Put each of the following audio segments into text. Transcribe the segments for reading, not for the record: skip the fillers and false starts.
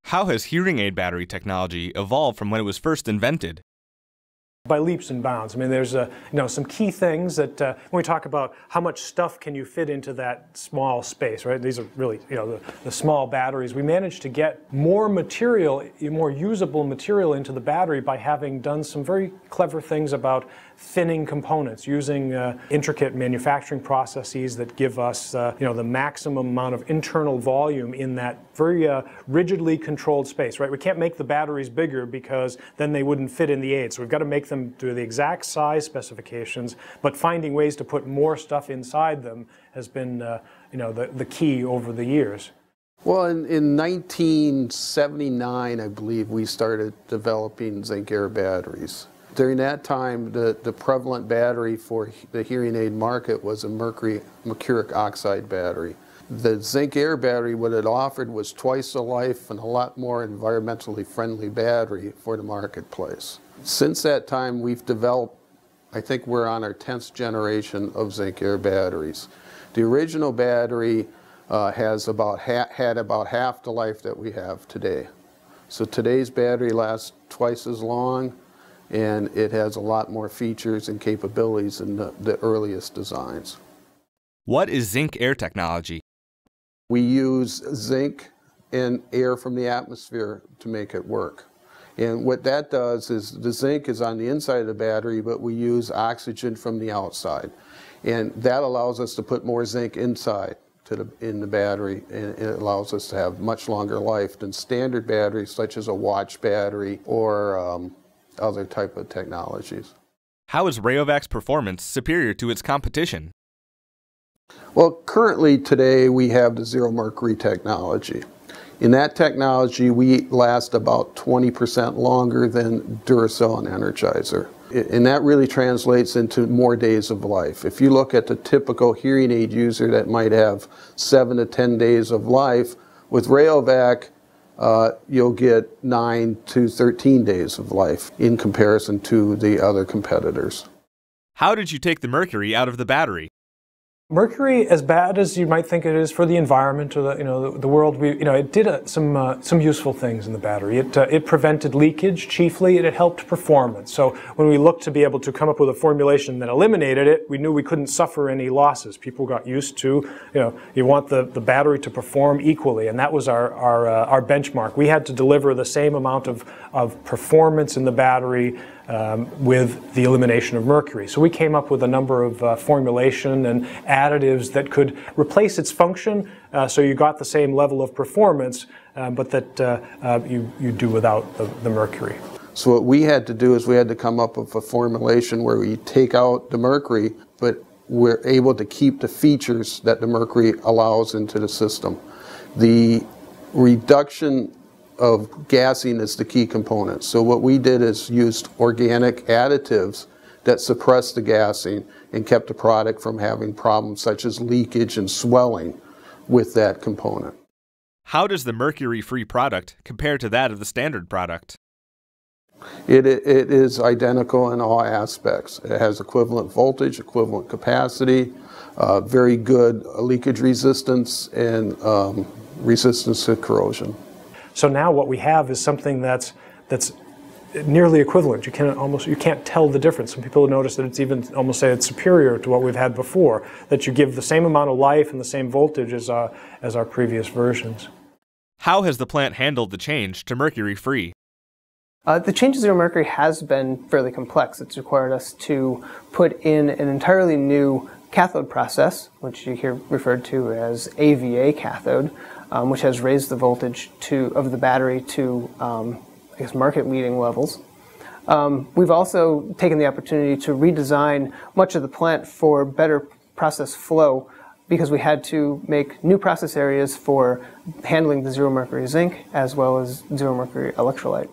How has hearing aid battery technology evolved from when it was first invented? By leaps and bounds. I mean, there's some key things that when we talk about how much stuff can you fit into that small space, right? These are really, the small batteries. We managed to get more material, more usable material into the battery by having done some very clever things about thinning components, using intricate manufacturing processes that give us, the maximum amount of internal volume in that very rigidly controlled space, right? We can't make the batteries bigger because then they wouldn't fit in the aid. So we've got to make them to the exact size specifications, but finding ways to put more stuff inside them has been, the key over the years. Well, in 1979, I believe, we started developing zinc air batteries. During that time, the prevalent battery for the hearing aid market was a mercuric oxide battery. The zinc air battery, what it offered was twice the life and a lot more environmentally friendly battery for the marketplace. Since that time, we've developed, I think we're on our 10th generation of zinc air batteries. The original battery had about half the life that we have today. So today's battery lasts twice as long, and it has a lot more features and capabilities than the earliest designs. What is zinc air technology? We use zinc and air from the atmosphere to make it work. And what that does is the zinc is on the inside of the battery, but we use oxygen from the outside. And that allows us to put more zinc inside in the battery, and it allows us to have much longer life than standard batteries such as a watch battery or other type of technologies. How is Rayovac's performance superior to its competition? Well, currently today we have the zero mercury technology. In that technology, we last about 20% longer than Duracell and Energizer. And that really translates into more days of life. If you look at the typical hearing aid user that might have 7 to 10 days of life, with Rayovac, you'll get 9 to 13 days of life in comparison to the other competitors. How did you take the mercury out of the battery? Mercury, as bad as you might think it is for the environment or the world, it did some useful things in the battery. It prevented leakage chiefly, and it helped performance. So when we looked to be able to come up with a formulation that eliminated it, we knew we couldn't suffer any losses. People got used to, you want the battery to perform equally, and that was our benchmark. We had to deliver the same amount of performance in the battery with the elimination of mercury. So we came up with a number of formulation and additives that could replace its function, so you got the same level of performance, but that you do without the mercury. So what we had to do is we had to come up with a formulation where we take out the mercury, but we're able to keep the features that the mercury allows into the system. The reduction of gassing is the key component. So what we did is used organic additives that suppressed the gassing and kept the product from having problems such as leakage and swelling with that component. How does the mercury-free product compare to that of the standard product? It is identical in all aspects. It has equivalent voltage, equivalent capacity, very good leakage resistance, and resistance to corrosion. So now what we have is something that's nearly equivalent. You can't tell the difference. Some people notice that it's even almost say it's superior to what we've had before. That you give the same amount of life and the same voltage as our previous versions. How has the plant handled the change to mercury-free? The change to zero mercury has been fairly complex. It's required us to put in an entirely new cathode process, which you hear referred to as AVA cathode, which has raised the voltage of the battery to, market-leading levels. We've also taken the opportunity to redesign much of the plant for better process flow, because we had to make new process areas for handling the zero mercury zinc as well as zero mercury electrolyte.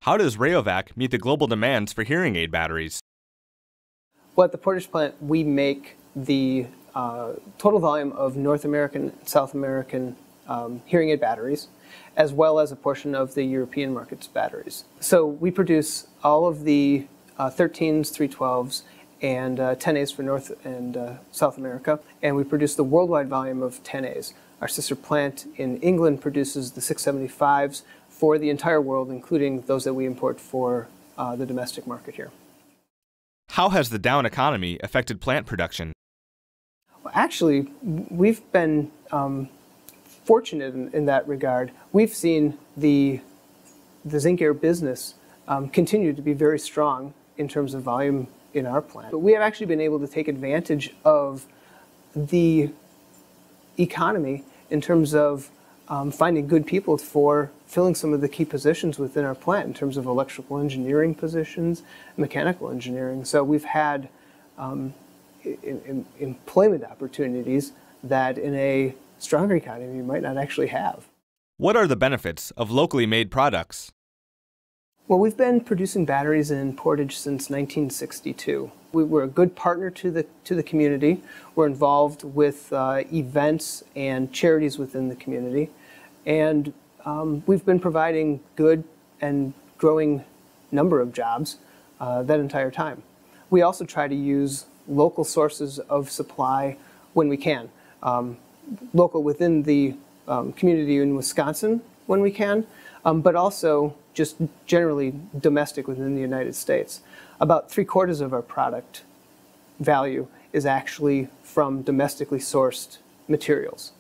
How does Rayovac meet the global demands for hearing aid batteries? Well, at the Portage plant, we make the total volume of North American and South American hearing aid batteries, as well as a portion of the European market's batteries. So we produce all of the 13s, 312s, and 10As for North and South America, and we produce the worldwide volume of 10As. Our sister plant in England produces the 675s for the entire world, including those that we import for the domestic market here. How has the down economy affected plant production? Well, actually, we've been fortunate in that regard. We've seen the zinc air business continue to be very strong in terms of volume in our plant. But we have actually been able to take advantage of the economy in terms of finding good people for filling some of the key positions within our plant in terms of electrical engineering positions, mechanical engineering. So we've had employment opportunities that in a stronger economy you might not actually have. What are the benefits of locally made products? Well, we've been producing batteries in Portage since 1962. We're a good partner to the community. We're involved with events and charities within the community. And we've been providing good and growing number of jobs that entire time. We also try to use local sources of supply when we can. Local within the community in Wisconsin when we can, but also just generally domestic within the United States. About 3/4 of our product value is actually from domestically sourced materials.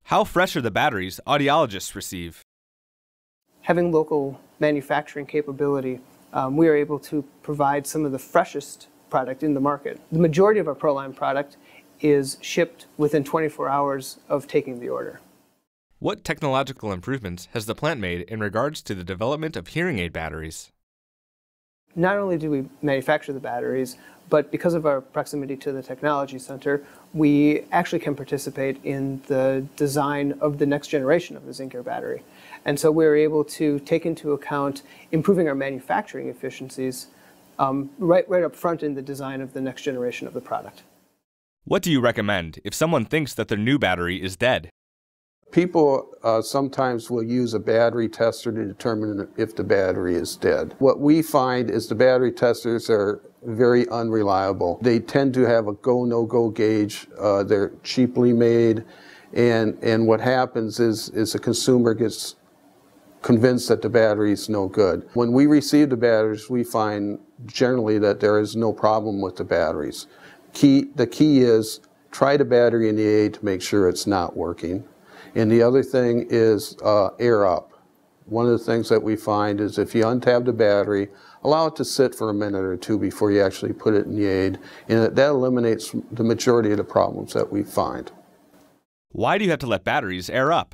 How fresh are the batteries audiologists receive? Having local manufacturing capability, we are able to provide some of the freshest product in the market. The majority of our ProLine product is shipped within 24 hours of taking the order. What technological improvements has the plant made in regards to the development of hearing aid batteries? Not only do we manufacture the batteries, but because of our proximity to the technology center, we actually can participate in the design of the next generation of the zinc air battery. And so we're able to take into account improving our manufacturing efficiencies right up front in the design of the next generation of the product. What do you recommend if someone thinks that their new battery is dead? People sometimes will use a battery tester to determine if the battery is dead. What we find is the battery testers are very unreliable. They tend to have a go, no-go gauge. They're cheaply made, and what happens is the consumer gets convinced that the battery is no good. When we receive the batteries, we find generally that there is no problem with the batteries. The key is try the battery in the aid to make sure it's not working. And the other thing is air up. One of the things that we find is if you untab the battery, allow it to sit for a minute or two before you actually put it in the aid, and that eliminates the majority of the problems that we find. Why do you have to let batteries air up?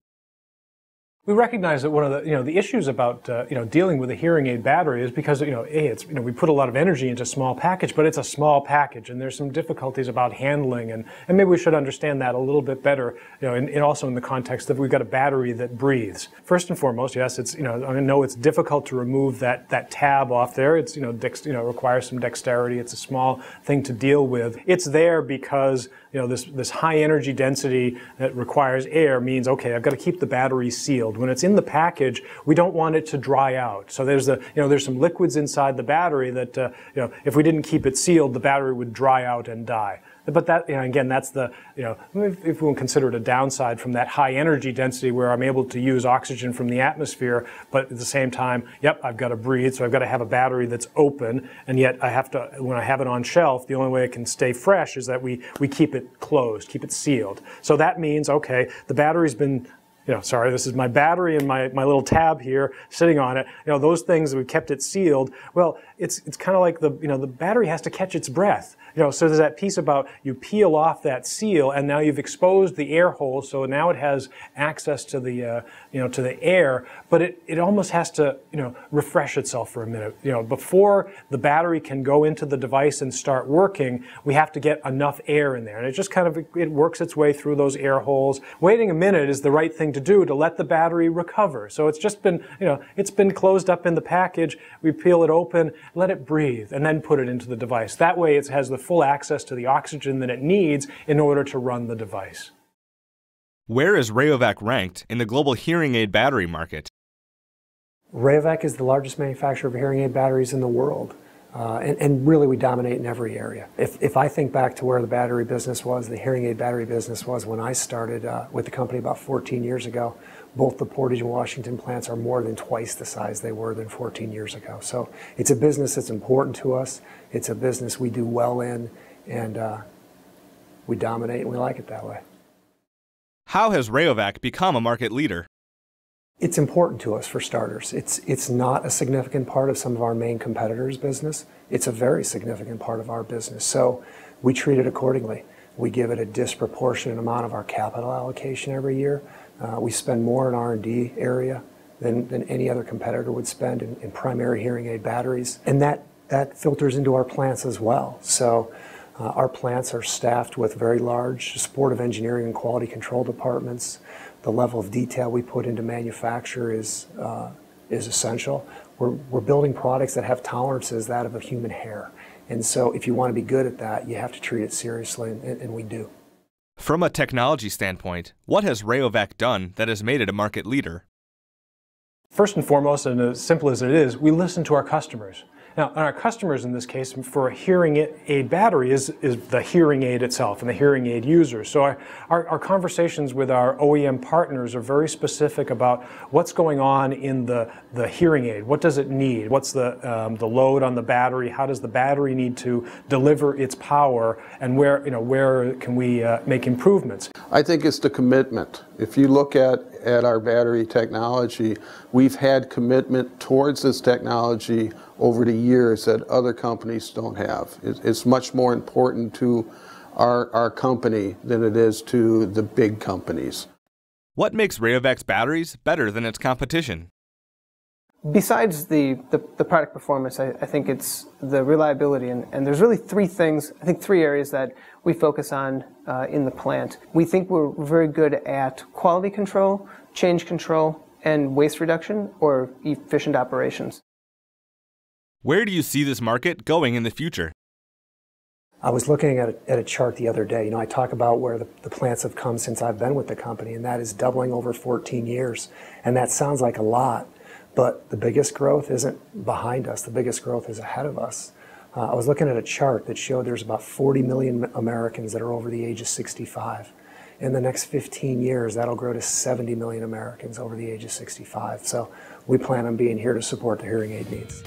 We recognize that one of the issues about dealing with a hearing aid battery is because we put a lot of energy into a small package, but it's a small package, and there's some difficulties about handling, and maybe we should understand that a little bit better, and also in the context that we've got a battery that breathes. First and foremost, yes, I know it's difficult to remove that tab off there. It's requires some dexterity. It's a small thing to deal with. It's there because this high energy density that requires air means, okay, I've got to keep the battery sealed. When it's in the package, we don't want it to dry out. So there's some liquids inside the battery that if we didn't keep it sealed, the battery would dry out and die. But that, again, that's if we'll consider it a downside from that high energy density where I'm able to use oxygen from the atmosphere, but at the same time, yep, I've got to breathe, so I've got to have a battery that's open, and yet I have to, when I have it on shelf, the only way it can stay fresh is that we keep it closed, keep it sealed. So that means, okay, the battery's been, sorry, this is my battery and my little tab here sitting on it. Those things, we've kept it sealed. Well, it's kind of like the battery has to catch its breath. So there's that piece about you peel off that seal, and now you've exposed the air hole, so now it has access to the to the air, but it almost has to refresh itself for a minute. Before the battery can go into the device and start working, we have to get enough air in there, and it just kind of it works its way through those air holes. Waiting a minute is the right thing to do to let the battery recover. So it's just been it's been closed up in the package. We peel it open, let it breathe, and then put it into the device. That way it has the full access to the oxygen that it needs in order to run the device. Where is Rayovac ranked in the global hearing aid battery market? Rayovac is the largest manufacturer of hearing aid batteries in the world. And really we dominate in every area. If I think back to where the battery business was, the hearing aid battery business was when I started with the company about 14 years ago, both the Portage and Washington plants are more than twice the size they were than 14 years ago. So it's a business that's important to us. It's a business we do well in, and we dominate and we like it that way. How has Rayovac become a market leader? It's important to us, for starters. It's not a significant part of some of our main competitors' business. It's a very significant part of our business. So we treat it accordingly. We give it a disproportionate amount of our capital allocation every year. We spend more in R&D area than any other competitor would spend in primary hearing aid batteries. And that filters into our plants as well. So our plants are staffed with very large supportive engineering and quality control departments. The level of detail we put into manufacture is essential. We're building products that have tolerances that of a human hair. And so if you want to be good at that, you have to treat it seriously, and we do. From a technology standpoint, what has Rayovac done that has made it a market leader? First and foremost, and as simple as it is, we listen to our customers. Now, our customers in this case, for a hearing aid battery, is the hearing aid itself and the hearing aid users. So our conversations with our OEM partners are very specific about what's going on in the hearing aid. What does it need? What's the load on the battery? How does the battery need to deliver its power? And where can we make improvements? I think it's the commitment. If you look at our battery technology, we've had commitment towards this technology over the years that other companies don't have. It's much more important to our company than it is to the big companies. What makes Rayovac's batteries better than its competition? Besides the product performance, I think it's the reliability, and there's really three areas that we focus on in the plant. We think we're very good at quality control, change control, and waste reduction or efficient operations. Where do you see this market going in the future? I was looking at a chart the other day. I talk about where the plants have come since I've been with the company, and that is doubling over 14 years. And that sounds like a lot, but the biggest growth isn't behind us. The biggest growth is ahead of us. I was looking at a chart that showed there's about 40 million Americans that are over the age of 65. In the next 15 years, that'll grow to 70 million Americans over the age of 65. So we plan on being here to support the hearing aid needs.